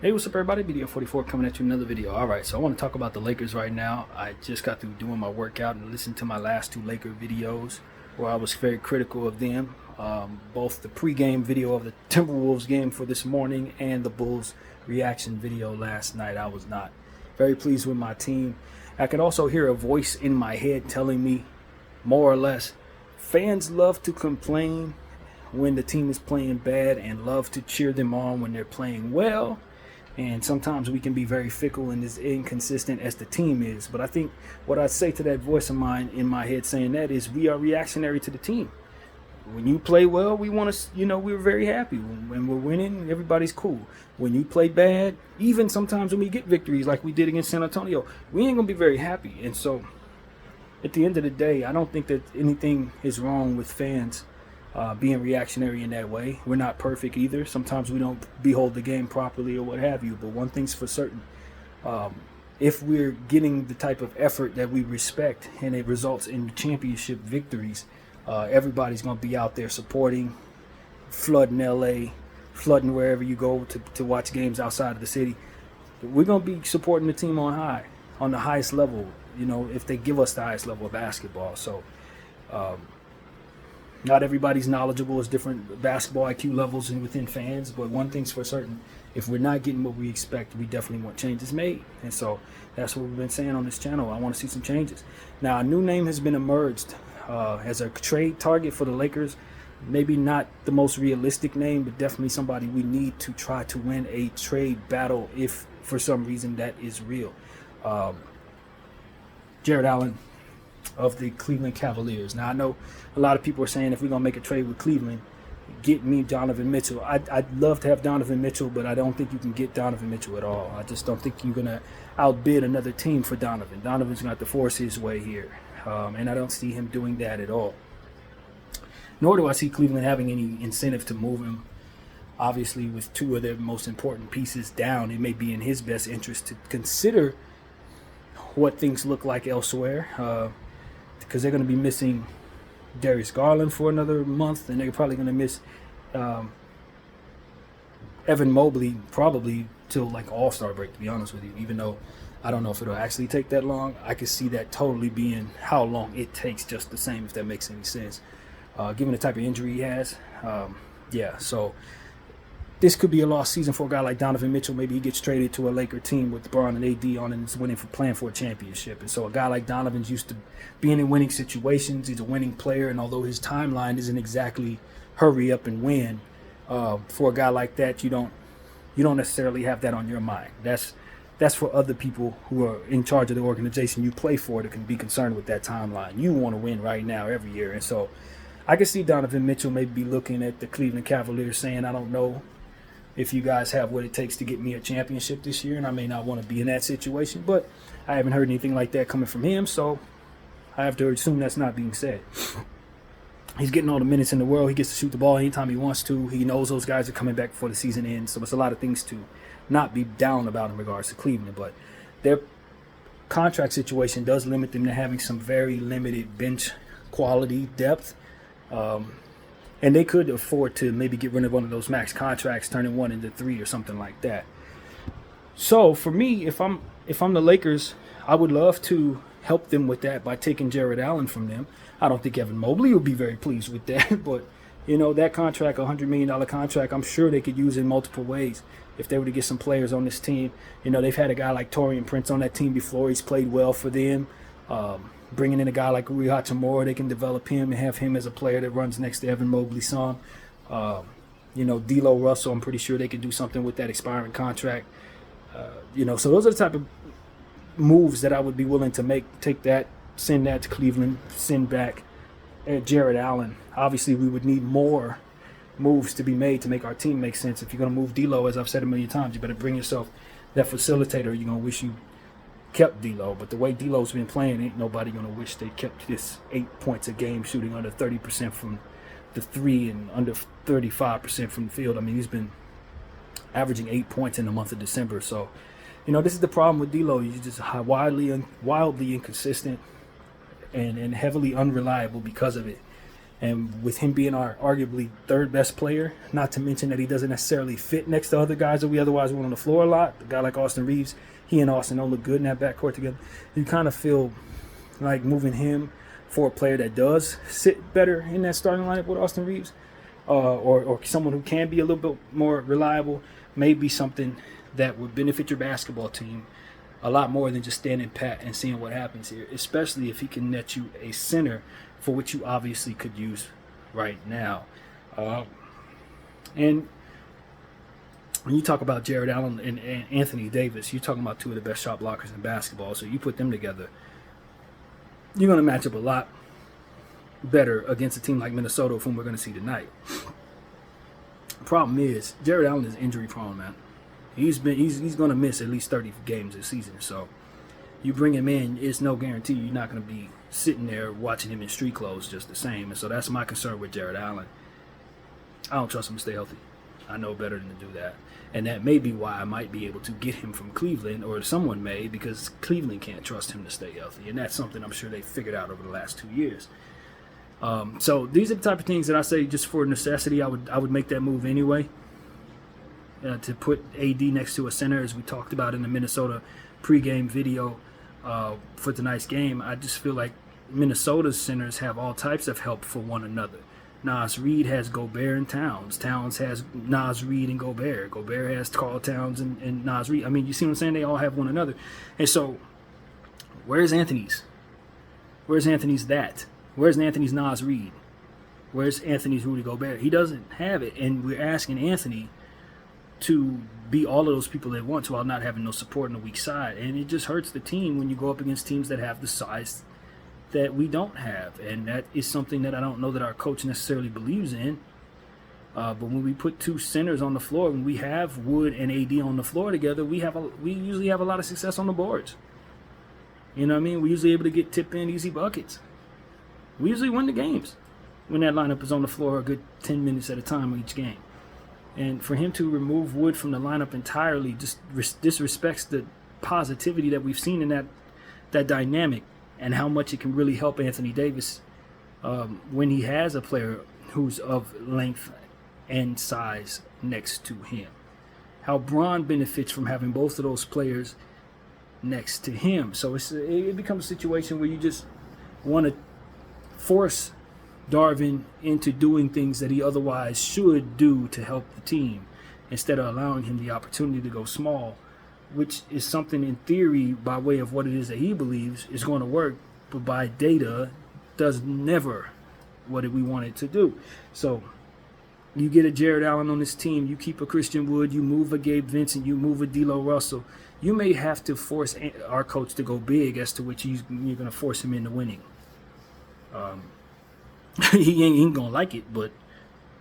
Hey, what's up everybody? Video 44 coming at you another video. Alright, so I want to talk about the Lakers right now. I just got through doing my workout and listened to my last two Laker videos where I was very critical of them. Both the pregame video of the Timberwolves game for this morning and the Bulls reaction video last night. I was not very pleased with my team. I could also hear a voice in my head telling me, more or less, fans love to complain when the team is playing bad and love to cheer them on when they're playing well. And sometimes we can be very fickle and as inconsistent as the team is. But I think what I say to that voice of mine in my head saying that is we are reactionary to the team. When you play well, we want to, we're very happy. When we're winning, everybody's cool. When you play bad, even sometimes when we get victories like we did against San Antonio, we ain't going to be very happy. And so at the end of the day, I don't think that anything is wrong with fans being reactionary in that way. We're not perfect either. Sometimes we don't behold the game properly or what have you. But one thing's for certain. If we're getting the type of effort that we respect and it results in championship victories, everybody's going to be out there supporting, flooding LA, flooding wherever you go to watch games outside of the city. We're going to be supporting the team on high, on the highest level, if they give us the highest level of basketball. So, not everybody's knowledgeable as different basketball IQ levels and within fans, but one thing's for certain. If we're not getting what we expect, we definitely want changes made. And so that's what we've been saying on this channel. I want to see some changes. Now, a new name has been emerged as a trade target for the Lakers. Maybe not the most realistic name, but definitely somebody we need to try to win a trade battle if for some reason that is real. Jarrett Allen of the Cleveland Cavaliers. Now, I know a lot of people are saying if we're going to make a trade with Cleveland, get me Donovan Mitchell. I'd love to have Donovan Mitchell, but I don't think you can get Donovan Mitchell at all. I just don't think you're going to outbid another team for Donovan. Donovan's going to have to force his way here, and I don't see him doing that at all. Nor do I see Cleveland having any incentive to move him. Obviously, with two of their most important pieces down, it may be in his best interest to consider what things look like elsewhere, because they're going to be missing Darius Garland for another month, and they're probably going to miss Evan Mobley probably till like All-Star break, to be honest with you. Even though I don't know if it'll actually take that long, I could see that totally being how long it takes just the same, if that makes any sense. Given the type of injury he has, so this could be a lost season for a guy like Donovan Mitchell. Maybe he gets traded to a Laker team with LeBron and AD on and is playing for a championship. And so a guy like Donovan's used to being in winning situations. He's a winning player, and although his timeline isn't exactly hurry up and win, for a guy like that, you don't necessarily have that on your mind. That's for other people who are in charge of the organization you play for that can be concerned with that timeline. You want to win right now every year. And so I can see Donovan Mitchell maybe be looking at the Cleveland Cavaliers saying, I don't know if you guys have what it takes to get me a championship this year, and I may not want to be in that situation, but I haven't heard anything like that coming from him, so I have to assume that's not being said. He's getting all the minutes in the world. He gets to shoot the ball anytime he wants to. He knows those guys are coming back before the season ends, so it's a lot of things to not be down about in regards to Cleveland, but their contract situation does limit them to having some very limited bench quality depth. And they could afford to maybe get rid of one of those max contracts, turning one into three or something like that. So for me, if I'm the Lakers, I would love to help them with that by taking Jarrett Allen from them. I don't think Evan Mobley would be very pleased with that, but that contract, $100 million contract, I'm sure they could use in multiple ways if they were to get some players on this team. They've had a guy like Taurean Prince on that team before. He's played well for them. Bringing in a guy like Rui Hachimura, they can develop him and have him as a player that runs next to Evan Mobley's son. D'Lo Russell, I'm pretty sure they could do something with that expiring contract. So those are the type of moves that I would be willing to make. Take that, send that to Cleveland, send back Jarrett Allen. Obviously, we would need more moves to be made to make our team make sense. If you're going to move D'Lo, as I've said a million times, you better bring yourself that facilitator. You're going to wish you kept D'Lo, but the way D'Lo's been playing, ain't nobody gonna wish they kept this 8 points a game, shooting under 30% from the three and under 35% from the field. I mean, he's been averaging 8 points in the month of December. So, this is the problem with D'Lo. He's just wildly inconsistent and heavily unreliable because of it. And with him being our arguably third best player, not to mention that he doesn't necessarily fit next to other guys that we otherwise want on the floor a lot, a guy like Austin Reeves, he and Austin don't look good in that backcourt together. You kind of feel like moving him for a player that does sit better in that starting lineup with Austin Reeves, or someone who can be a little bit more reliable, may be something that would benefit your basketball team a lot more than just standing pat and seeing what happens here, especially if he can net you a center for which you obviously could use right now. And when you talk about Jared Allen and Anthony Davis, you're talking about two of the best shot blockers in basketball. So you put them together, you're going to match up a lot better against a team like Minnesota, whom we're going to see tonight. The problem is Jared Allen is injury prone, man. He's going to miss at least 30 games this season. So you bring him in, it's no guarantee you're not going to be sitting there watching him in street clothes just the same. And so that's my concern with Jared Allen. I don't trust him to stay healthy. I know better than to do that. And that may be why I might be able to get him from Cleveland, or someone may, because Cleveland can't trust him to stay healthy. And that's something I'm sure they figured out over the last 2 years. So these are the type of things that I say just for necessity. I would make that move anyway. To put AD next to a center, as we talked about in the Minnesota pregame video for tonight's game. I just feel like Minnesota's centers have all types of help for one another. Naz Reid has Gobert and Towns. Towns has Naz Reid and Gobert. Gobert has Karl Towns and Naz Reid. I mean, you see what I'm saying? They all have one another. And so, where's Anthony's? Where's Anthony's that? Where's Anthony's Naz Reid? Where's Anthony's Rudy Gobert? He doesn't have it. And we're asking Anthony to be all of those people at once while not having no support on the weak side. And it just hurts the team when you go up against teams that have the size that we don't have. And that is something that I don't know that our coach necessarily believes in. But when we put two centers on the floor, when we have Wood and AD on the floor together, we usually have a lot of success on the boards. You know what I mean? We're usually able to get tip in easy buckets. We usually win the games when that lineup is on the floor a good 10 minutes at a time each game. And for him to remove Wood from the lineup entirely just disrespects the positivity that we've seen in that dynamic, and how much it can really help Anthony Davis when he has a player who's of length and size next to him. How Bron benefits from having both of those players next to him. So it becomes a situation where you just want to force Darvin into doing things that he otherwise should do to help the team, instead of allowing him the opportunity to go small, which is something in theory, by way of what it is that he believes, is going to work, but by data does never what we want it to do. So you get a Jared Allen on this team, you keep a Christian Wood, you move a Gabe Vincent, you move a D'Lo Russell. You may have to force our coach to go big, as to which you're going to force him into winning. He ain't going to like it, but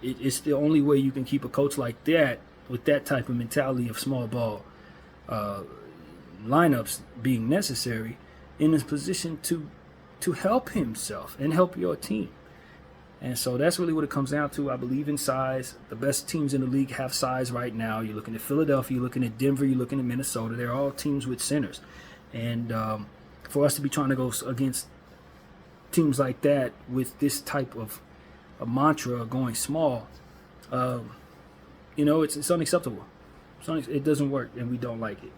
it's the only way you can keep a coach like that, with that type of mentality of small ball lineups being necessary, in his position to help himself and help your team. And so that's really what it comes down to. I believe in size. The best teams in the league have size right now. You're looking at Philadelphia, you're looking at Denver, you're looking at Minnesota. They're all teams with centers. And for us to be trying to go against teams like that with this type of a mantra going small, it's unacceptable. It doesn't work, and we don't like it.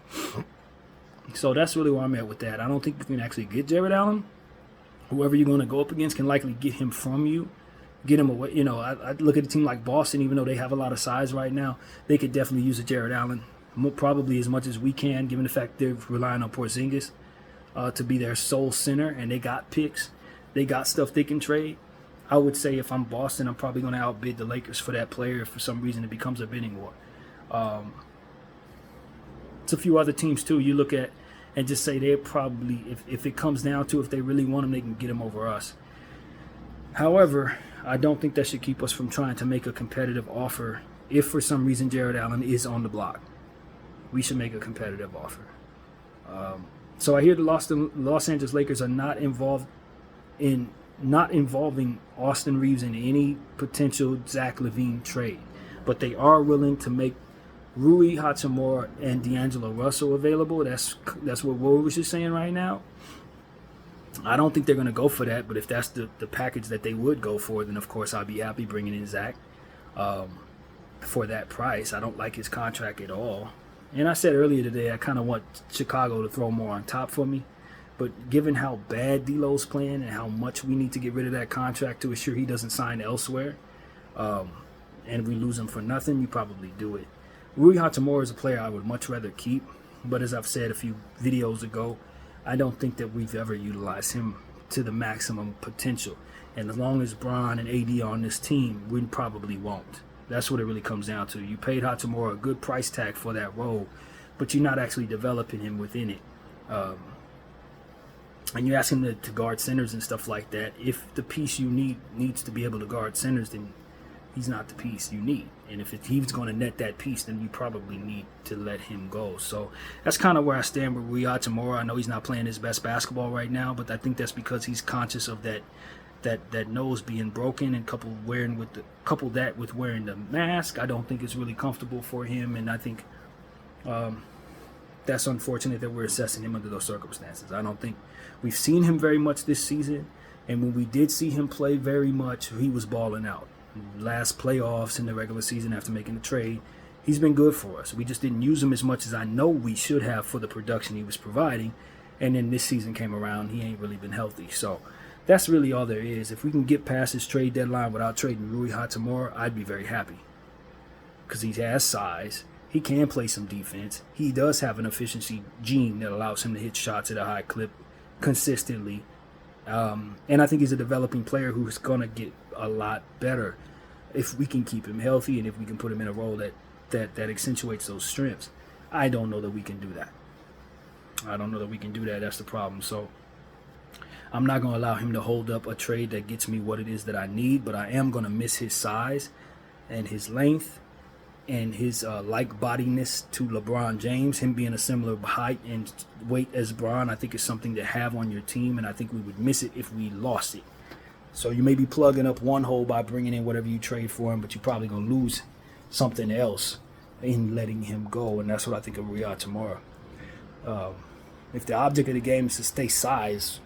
So that's really where I'm at with that. I don't think you can actually get Jared Allen. Whoever you're going to go up against can likely get him from you, get him away. I look at a team like Boston, even though they have a lot of size right now, they could definitely use a Jared Allen, probably as much as we can, given the fact they're relying on Porzingis to be their sole center, and they got picks. They got stuff they can trade. I would say if I'm Boston, I'm probably going to outbid the Lakers for that player if for some reason it becomes a bidding war. It's a few other teams, too, you look at and just say they're probably, if it comes down to if they really want him, they can get him over us. However, I don't think that should keep us from trying to make a competitive offer. If for some reason Jared Allen is on the block, we should make a competitive offer. So I hear the Los Angeles Lakers are not involving Austin Reeves in any potential Zach LaVine trade, but they are willing to make Rui Hachimura and D'Angelo Russell available. That's what Woj is saying right now. I don't think they're going to go for that, but if that's the package that they would go for, then of course I'll be happy bringing in Zach for that price. I don't like his contract at all. And I said earlier today, I kind of want Chicago to throw more on top for me. But given how bad D'Lo's playing and how much we need to get rid of that contract to assure he doesn't sign elsewhere, and we lose him for nothing, you probably do it. Rui Hachimura is a player I would much rather keep. But as I've said a few videos ago, I don't think that we've ever utilized him to the maximum potential. And as long as Bron and AD are on this team, we probably won't. That's what it really comes down to. You paid Hachimura a good price tag for that role, but you're not actually developing him within it. And you ask him to guard centers and stuff like that. If the piece you need needs to be able to guard centers, then he's not the piece you need. And if he's going to net that piece, then you probably need to let him go. So that's kind of where I stand with Rui Hachimura. I know he's not playing his best basketball right now, but I think that's because he's conscious of that nose being broken, and couple that with wearing the mask. I don't think it's really comfortable for him, and I think that's unfortunate that we're assessing him under those circumstances. I don't think we've seen him very much this season, and when we did see him play very much, he was balling out. Last playoffs in the regular season after making the trade, he's been good for us. We just didn't use him as much as I know we should have for the production he was providing, and then this season came around, he ain't really been healthy. So that's really all there is. If we can get past this trade deadline without trading Rui Hachimura, I'd be very happy, because he has size. He can play some defense. He does have an efficiency gene that allows him to hit shots at a high clip consistently. And I think he's a developing player who's going to get a lot better if we can keep him healthy and if we can put him in a role that accentuates those strengths. I don't know that we can do that. That's the problem. So I'm not going to allow him to hold up a trade that gets me what it is that I need, but I am going to miss his size and his length and his like-bodiness to LeBron James. Him being a similar height and weight as Bron, I think is something to have on your team, and I think we would miss it if we lost it. So you may be plugging up one hole by bringing in whatever you trade for him, but you're probably going to lose something else in letting him go, and that's what I think of Rui Hachimura. If the object of the game is to stay size,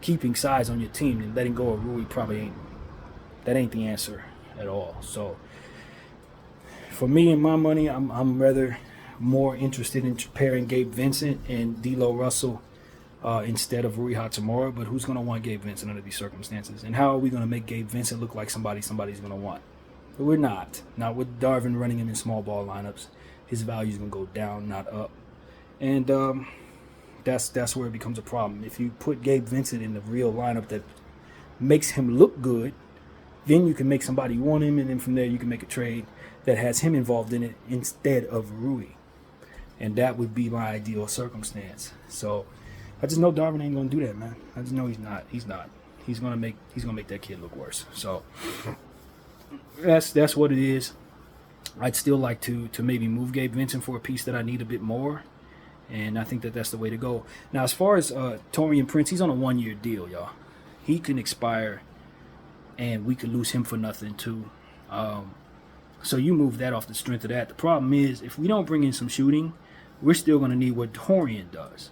keeping size on your team, then letting go of Rui probably ain't the answer at all. So for me and my money, I'm rather more interested in pairing Gabe Vincent and D'Lo Russell instead of Rui Hachimura. But who's going to want Gabe Vincent under these circumstances? And how are we going to make Gabe Vincent look like somebody's going to want? But we're not. Not with Darvin running him in small ball lineups. His value is going to go down, not up. And that's where it becomes a problem. If you put Gabe Vincent in the real lineup that makes him look good, then you can make somebody want him, and then from there you can make a trade that has him involved in it instead of Rui. And that would be my ideal circumstance. So I just know Darvin ain't gonna do that, man. I just know he's not. He's gonna make that kid look worse. So that's what it is. I'd still like to maybe move Gabe Vincent for a piece that I need a bit more. And I think that's the way to go. Now, as far as Taurean Prince, he's on a 1-year deal, y'all. He can expire, and we could lose him for nothing, too. So you move that off the strength of that. The problem is, if we don't bring in some shooting, we're still going to need what Taurean does.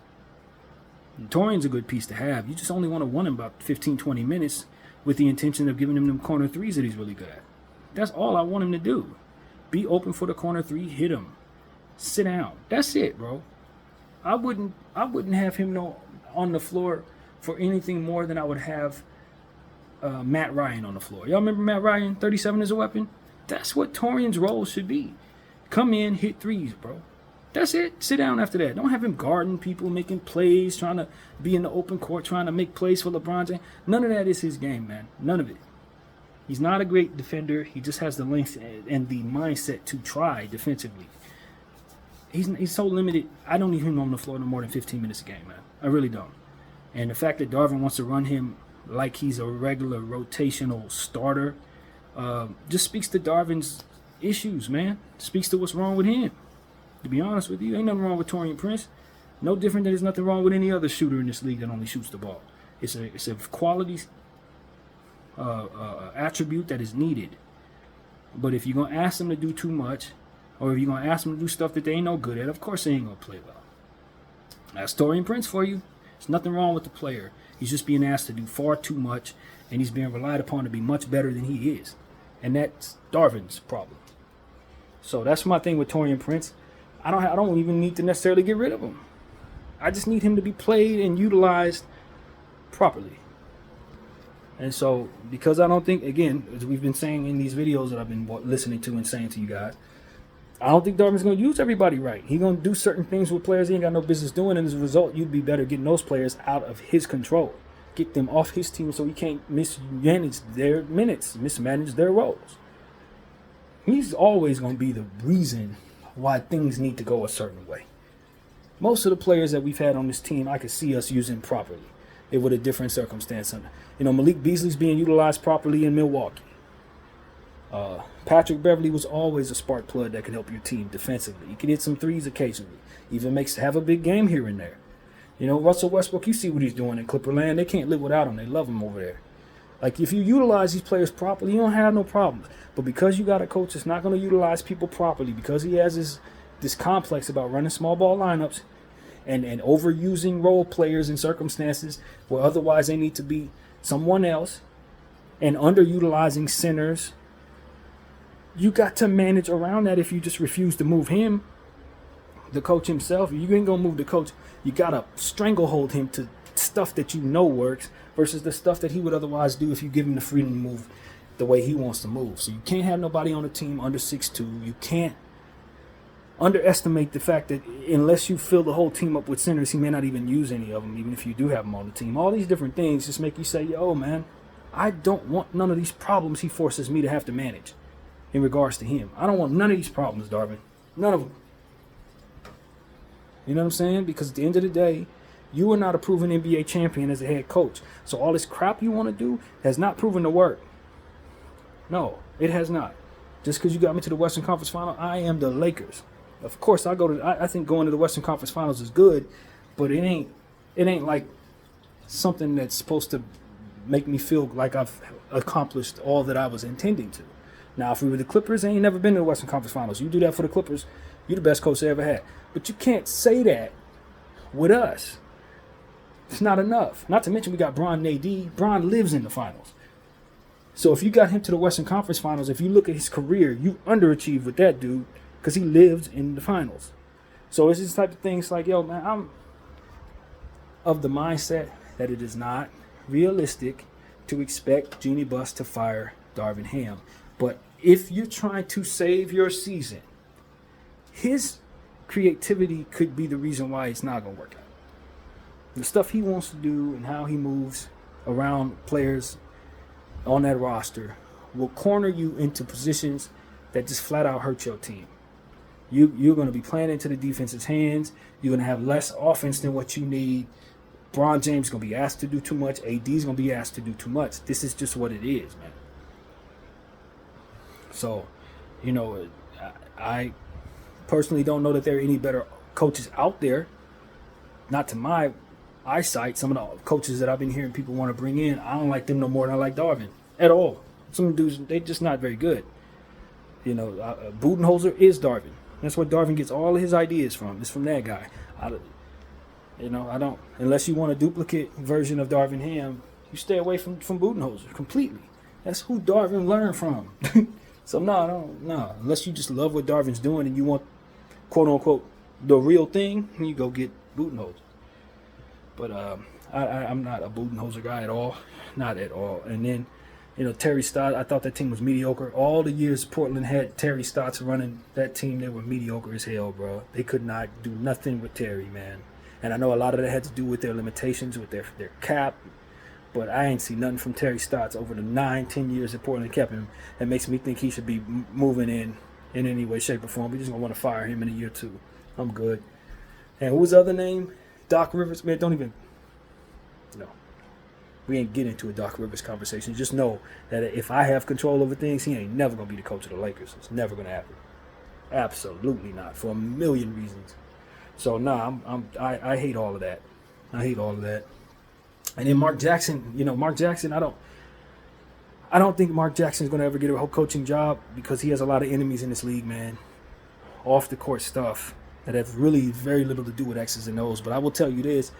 And Taurean's a good piece to have. You just only want to want him about 15, 20 minutes with the intention of giving him them corner threes that he's really good at. That's all I want him to do. Be open for the corner three, hit him. Sit down. That's it, bro. I wouldn't have him on the floor for anything more than I would have Matt Ryan on the floor. Y'all remember Matt Ryan, 37 as a weapon? That's what Taurean's role should be. Come in, hit threes, bro. That's it. Sit down after that. Don't have him guarding people, making plays, trying to be in the open court, trying to make plays for LeBron James. None of that is his game, man. None of it. He's not a great defender. He just has the length and the mindset to try defensively. He's so limited. I don't need him on the floor no more than 15 minutes a game, man. I really don't. And the fact that Darvin wants to run him like he's a regular rotational starter just speaks to Darvin's issues, man. Speaks to what's wrong with him. To be honest with you, ain't nothing wrong with Taurean Prince. No different than there's nothing wrong with any other shooter in this league that only shoots the ball. It's a quality attribute that is needed. But if you're going to ask them to do too much, or if you're going to ask them to do stuff that they ain't no good at, of course they ain't going to play well. That's Taurean Prince for you. There's nothing wrong with the player. He's just being asked to do far too much, and he's being relied upon to be much better than he is. And that's Darvin's problem. So that's my thing with Taurean Prince. I don't even need to necessarily get rid of him. I just need him to be played and utilized properly. And so, because I don't think, again, as we've been saying in these videos that I've been listening to and saying to you guys, I don't think Darvin's going to use everybody right. He's going to do certain things with players he ain't got no business doing, and as a result, you'd be better getting those players out of his control. Get them off his team so he can't mismanage their minutes, mismanage their roles. He's always going to be the reason why things need to go a certain way. Most of the players that we've had on this team, I could see us using properly. It with a different circumstance. You know, Malik Beasley's being utilized properly in Milwaukee. Patrick Beverley was always a spark plug that could help your team defensively. He can hit some threes occasionally. Even have a big game here and there. You know, Russell Westbrook, you see what he's doing in Clipperland. They can't live without him. They love him over there. Like, if you utilize these players properly, you don't have no problems. But because you got a coach that's not going to utilize people properly, because he has this complex about running small ball lineups, and overusing role players in circumstances where otherwise they need to be someone else, and underutilizing centers, you got to manage around that. If you just refuse to move him, the coach himself, you ain't gonna move the coach. You gotta stranglehold him to stuff that you know works versus the stuff that he would otherwise do if you give him the freedom to move the way he wants to move. So you can't have nobody on the team under 6'2". You can't underestimate the fact that unless you fill the whole team up with centers, he may not even use any of them, even if you do have them on the team. All these different things just make you say, yo, man, I don't want none of these problems he forces me to have to manage in regards to him. I don't want none of these problems, Darvin. None of them. You know what I'm saying? Because at the end of the day, you are not a proven NBA champion as a head coach. So all this crap you want to do has not proven to work. No, it has not. Just because you got me to the Western Conference Final, I am the Lakers. Of course, I think going to the Western Conference Finals is good, but it ain't like something that's supposed to make me feel like I've accomplished all that I was intending to. Now, if we were the Clippers, they ain't never been to the Western Conference Finals. You do that for the Clippers, you're the best coach they ever had. But you can't say that with us. It's not enough. Not to mention we got Bron and AD. Bron lives in the finals. So if you got him to the Western Conference Finals, if you look at his career, you underachieve with that dude because he lived in the finals. So it's this type of thing. It's like, yo, man, I'm of the mindset that it is not realistic to expect Jeanie Buss to fire Darvin Ham. But if you're trying to save your season, his creativity could be the reason why it's not going to work out. The stuff he wants to do and how he moves around players on that roster will corner you into positions that just flat out hurt your team. You're going to be playing into the defense's hands. You're going to have less offense than what you need. LeBron James is going to be asked to do too much. AD is going to be asked to do too much. This is just what it is, man. So, you know, I personally don't know that there are any better coaches out there. Not to my eyesight. Some of the coaches that I've been hearing people want to bring in, I don't like them no more than I like Darvin at all. Some dudes, they just not very good. You know, Budenholzer is Darvin. That's where Darvin gets all of his ideas from. It's from that guy. I don't, unless you want a duplicate version of Darvin Ham, you stay away from Budenholzer completely. That's who Darvin learned from. So no, unless you just love what Darvin's doing and you want, quote unquote, the real thing, you go get Budenholzer. But I'm not a Budenholzer guy at all, not at all. And then, you know, Terry Stotts, I thought that team was mediocre. All the years Portland had Terry Stotts running that team, they were mediocre as hell, bro. They could not do nothing with Terry, man. And I know a lot of that had to do with their limitations, with their cap. But I ain't seen nothing from Terry Stotts over the 9-10 years that Portland kept him that makes me think he should be moving in any way, shape, or form. We're just going to want to fire him in a year or two. I'm good. And who was the other name? Doc Rivers. Man, don't even. No. We ain't get into a Doc Rivers conversation. Just know that if I have control over things, he ain't never going to be the coach of the Lakers. It's never going to happen. Absolutely not. For a million reasons. So, I hate all of that. I hate all of that. And then Mark Jackson, I don't think Mark Jackson is going to ever get a whole coaching job because he has a lot of enemies in this league, man. Off the court stuff that have really very little to do with X's and O's. But I will tell you this,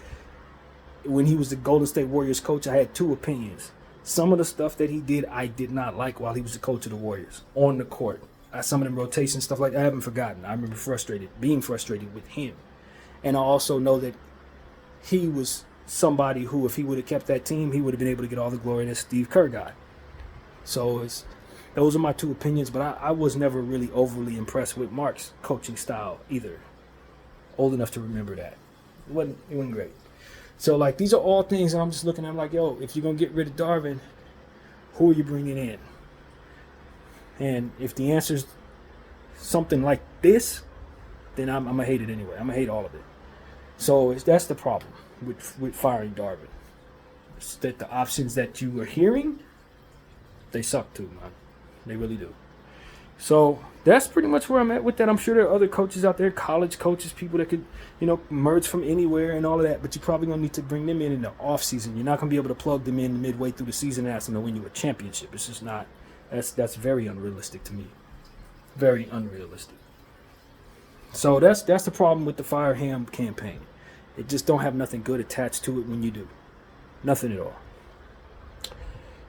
when he was the Golden State Warriors coach, I had two opinions. Some of the stuff that he did, I did not like while he was the coach of the Warriors on the court. Some of them rotation stuff like that, I haven't forgotten. I remember being frustrated with him. And I also know that he was somebody who, if he would have kept that team, he would have been able to get all the glory that Steve Kerr got. So those are my two opinions, but I was never really overly impressed with Mark's coaching style either. Old enough to remember that. It wasn't great. So, like, these are all things that I'm just looking at. I'm like, yo, if you're going to get rid of Darvin, who are you bringing in? And if the answer's something like this, then I'm going to hate it anyway. I'm going to hate all of it. So that's the problem with firing Darvin. It's that the options that you are hearing, they suck too, man. They really do. So that's pretty much where I'm at with that. I'm sure there are other coaches out there, college coaches, people that could, merge from anywhere and all of that. But you're probably going to need to bring them in the off season. You're not going to be able to plug them in midway through the season and ask them to win you a championship. It's just not. That's very unrealistic to me. Very unrealistic. So that's the problem with the Fire Ham campaign. It just don't have nothing good attached to it when you do. Nothing at all.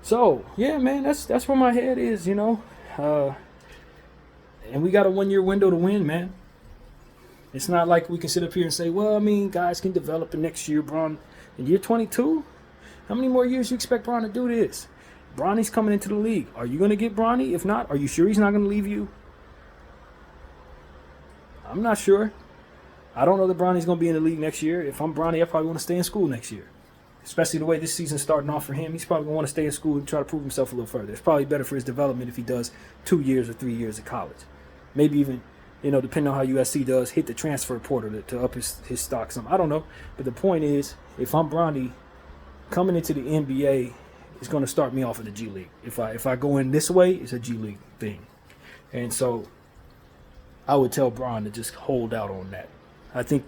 So, yeah, man, that's where my head is, and we got a 1 year window to win, man. It's not like we can sit up here and say, well, I mean, guys can develop the next year, Bron. In year 22, how many more years you expect Bron to do this? Bronny's coming into the league. Are you going to get Bronny? If not, are you sure he's not going to leave you? I'm not sure. I don't know that Bronny's going to be in the league next year. If I'm Bronny, I probably want to stay in school next year. Especially the way this season's starting off for him. He's probably going to want to stay in school and try to prove himself a little further. It's probably better for his development if he does 2 years or 3 years of college. Maybe even, depending on how USC does, hit the transfer portal to up his stock some. I don't know. But the point is, if I'm Bronny, coming into the NBA is going to start me off in the G League. If I go in this way, it's a G League thing. And so I would tell Bron to just hold out on that. I think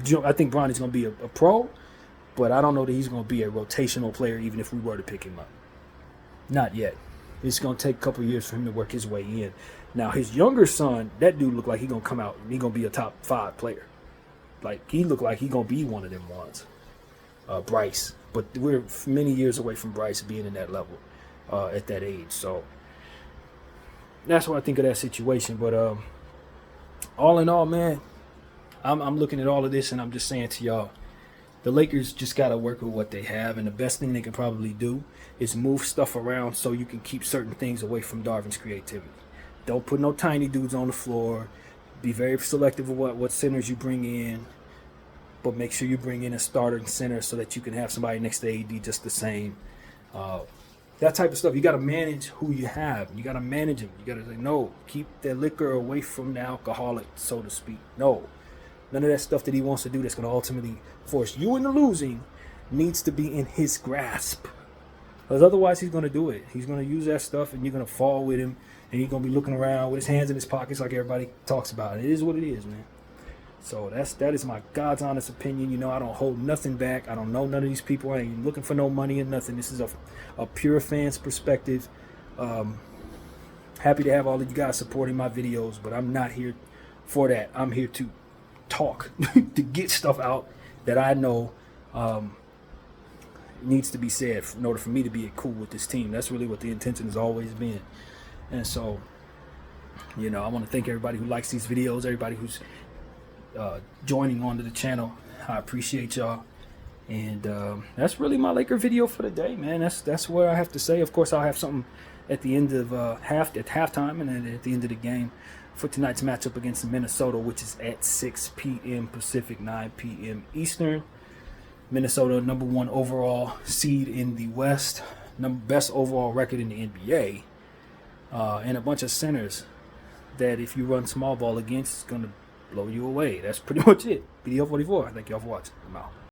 Bronny's going to be a pro, but I don't know that he's going to be a rotational player even if we were to pick him up. Not yet. It's going to take a couple of years for him to work his way in. Now, his younger son, that dude look like he's going to come out and he's going to be a top 5 player. Like, he look like he's going to be one of them ones. Bryce. But we're many years away from Bryce being in that level at that age. So that's what I think of that situation. But all in all, man, I'm looking at all of this and I'm just saying to y'all, the Lakers just got to work with what they have, and the best thing they can probably do is move stuff around so you can keep certain things away from Darvin's creativity. Don't put no tiny dudes on the floor. Be very selective of what centers you bring in, but make sure you bring in a starter center so that you can have somebody next to AD just the same. That type of stuff. You got to manage who you have. You got to manage them. You got to say, no, keep that liquor away from the alcoholic, so to speak. No. None of that stuff that he wants to do that's going to ultimately force you into losing needs to be in his grasp. Because otherwise he's going to do it. He's going to use that stuff and you're going to fall with him. And he's going to be looking around with his hands in his pockets like everybody talks about. It is what it is, man. So that is my God's honest opinion. I don't hold nothing back. I don't know none of these people. I ain't looking for no money or nothing. This is a pure fan's perspective. Happy to have all of you guys supporting my videos, but I'm not here for that. I'm here to talk, to get stuff out that I know needs to be said in order for me to be cool with this team. That's really what the intention has always been. And so, I want to thank everybody who likes these videos, everybody who's joining onto the channel. I appreciate y'all. And that's really my Laker video for the day, man. That's what I have to say. Of course, I'll have something at the end of halftime and then at the end of the game for tonight's matchup against Minnesota, which is at 6 p.m. Pacific, 9 p.m. Eastern. Minnesota, number 1 overall seed in the West, best overall record in the NBA, and a bunch of centers that if you run small ball against, it's going to blow you away. That's pretty much it. BDO 44. Thank y'all for watching. I'm out.